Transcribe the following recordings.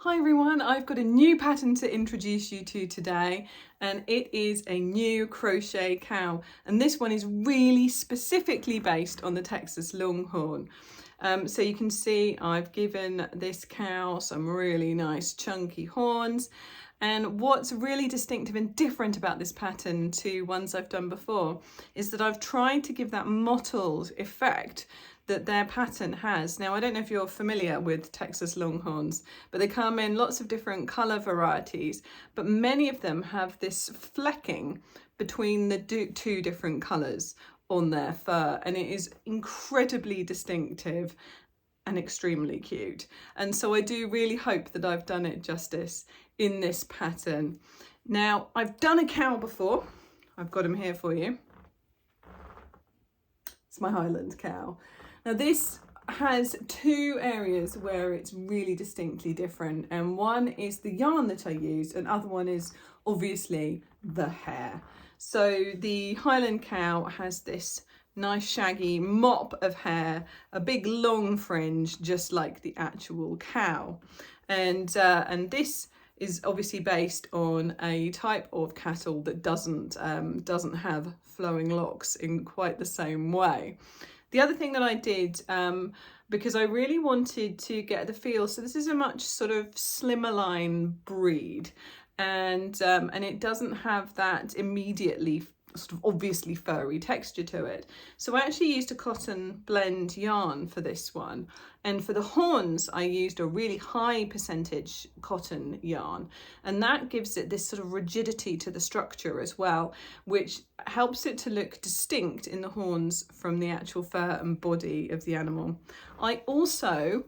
Hi everyone, I've got a new pattern to introduce you to today, and it is a new crochet cow, and this one is really specifically based on the Texas Longhorn. So you can see I've given this cow some really nice chunky horns, and what's really distinctive and different about this pattern to ones I've done before is that I've tried to give that mottled effect that their pattern has. Now, I don't know if you're familiar with Texas Longhorns, but they come in lots of different colour varieties, but many of them have this flecking between the two different colours on their fur, and it is incredibly distinctive and extremely cute. And so I do really hope that I've done it justice in this pattern. Now, I've done a cow before. I've got him here for you. It's my Highland cow. Now this has two areas where it's really distinctly different, and one is the yarn that I used, and other one is obviously the hair. So the Highland cow has this nice shaggy mop of hair, a big long fringe just like the actual cow, and this is obviously based on a type of cattle that doesn't have flowing locks in quite the same way. The other thing that I did, because I really wanted to get the feel, so this is a much sort of slimmer line breed, and it doesn't have that immediately sort of obviously furry texture to it. So I actually used a cotton blend yarn for this one, and for the horns I used a really high percentage cotton yarn, and that gives it this sort of rigidity to the structure as well, which helps it to look distinct in the horns from the actual fur and body of the animal. I also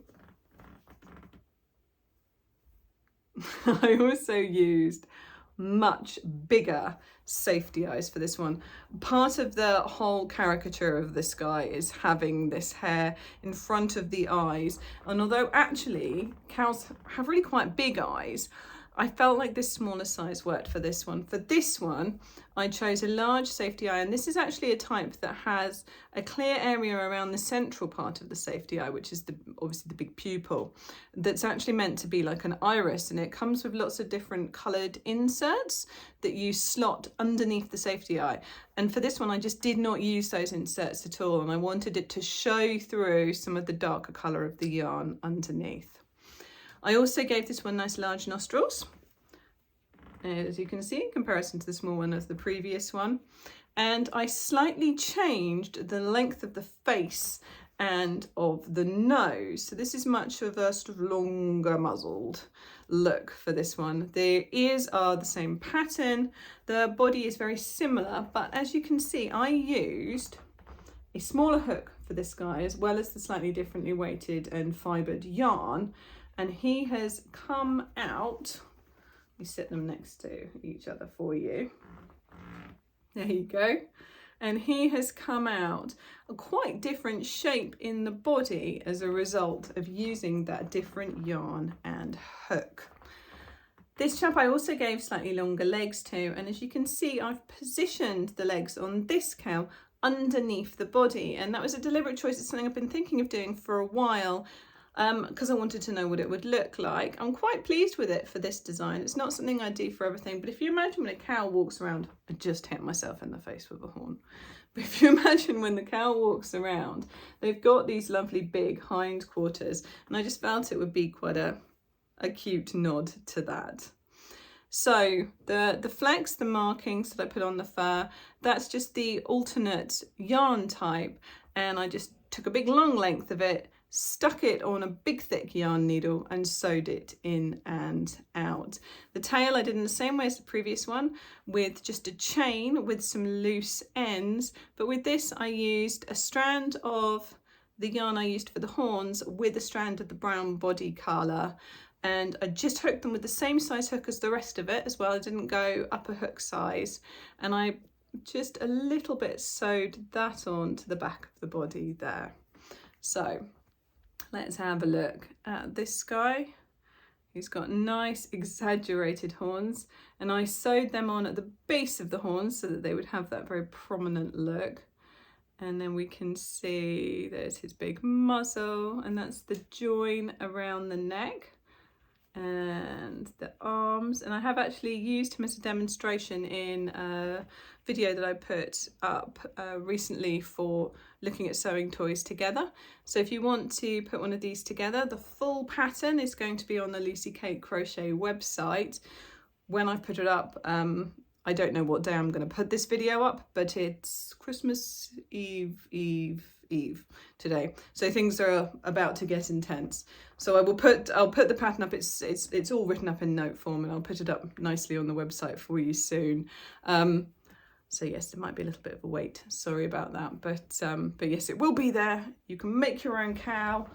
used much bigger safety eyes for this one. Part of the whole caricature of this guy is having this hair in front of the eyes, and although actually cows have really quite big eyes, I felt like this smaller size worked for this one. For this one, I chose a large safety eye, and this is actually a type that has a clear area around the central part of the safety eye, which is obviously the big pupil, that's actually meant to be like an iris, and it comes with lots of different coloured inserts that you slot underneath the safety eye. And for this one, I just did not use those inserts at all, and I wanted it to show through some of the darker colour of the yarn underneath. I also gave this one nice large nostrils, as you can see, in comparison to the small one of the previous one. And I slightly changed the length of the face and of the nose. So this is much of a sort of longer muzzled look for this one. The ears are the same pattern. The body is very similar, but as you can see, I used a smaller hook for this guy, as well as the slightly differently weighted and fibred yarn. And he has come out, we set them next to each other for you. There you go. And he has come out a quite different shape in the body as a result of using that different yarn and hook. This chap I also gave slightly longer legs to, and as you can see, I've positioned the legs on this cow underneath the body, and that was a deliberate choice. It's something I've been thinking of doing for a while, because I wanted to know what it would look like. I'm quite pleased with it for this design. It's not something I do for everything, but if you imagine when a cow walks around, I just hit myself in the face with a horn. But if you imagine when the cow walks around, they've got these lovely big hind quarters, and I just felt it would be quite a cute nod to that. So the flecks, the markings that I put on the fur, that's just the alternate yarn type, and I just took a big long length of it, stuck it on a big thick yarn needle and sewed it in and out. The tail I did in the same way as the previous one, with just a chain with some loose ends, but with this I used a strand of the yarn I used for the horns with a strand of the brown body colour, and I just hooked them with the same size hook as the rest of it as well. I didn't go up a hook size, and I just a little bit sewed that on to the back of the body there. So let's have a look at this guy. He's got nice exaggerated horns, and I sewed them on at the base of the horns so that they would have that very prominent look. And then we can see there's his big muzzle, and that's the join around the neck. the arms, and I have actually used him as a demonstration in a video that I put up recently for looking at sewing toys together. So if you want to put one of these together, the full pattern is going to be on the Lucy Kate Crochet website. When I put it up, I don't know what day I'm going to put this video up, but it's Christmas Eve today, so things are about to get intense. So I'll put the pattern up. It's all written up in note form, and I'll put it up nicely on the website for you soon. So yes, there might be a little bit of a wait. Sorry about that, but yes, it will be there. You can make your own cow,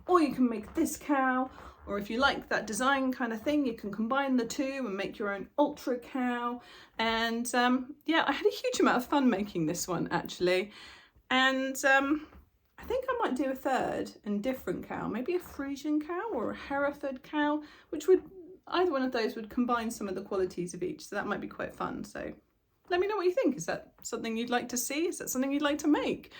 or you can make this cow. Or if you like that design kind of thing, you can combine the two and make your own ultra cow. And yeah, I had a huge amount of fun making this one actually. And I think I might do a third and different cow, maybe a Fresian cow or a Hereford cow, which would, either one of those would combine some of the qualities of each. So that might be quite fun. So let me know what you think. Is that something you'd like to see? Is that something you'd like to make?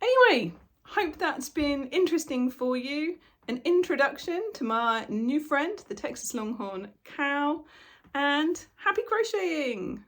Anyway, hope that's been interesting for you. An introduction to my new friend, the Texas Longhorn cow, and happy crocheting!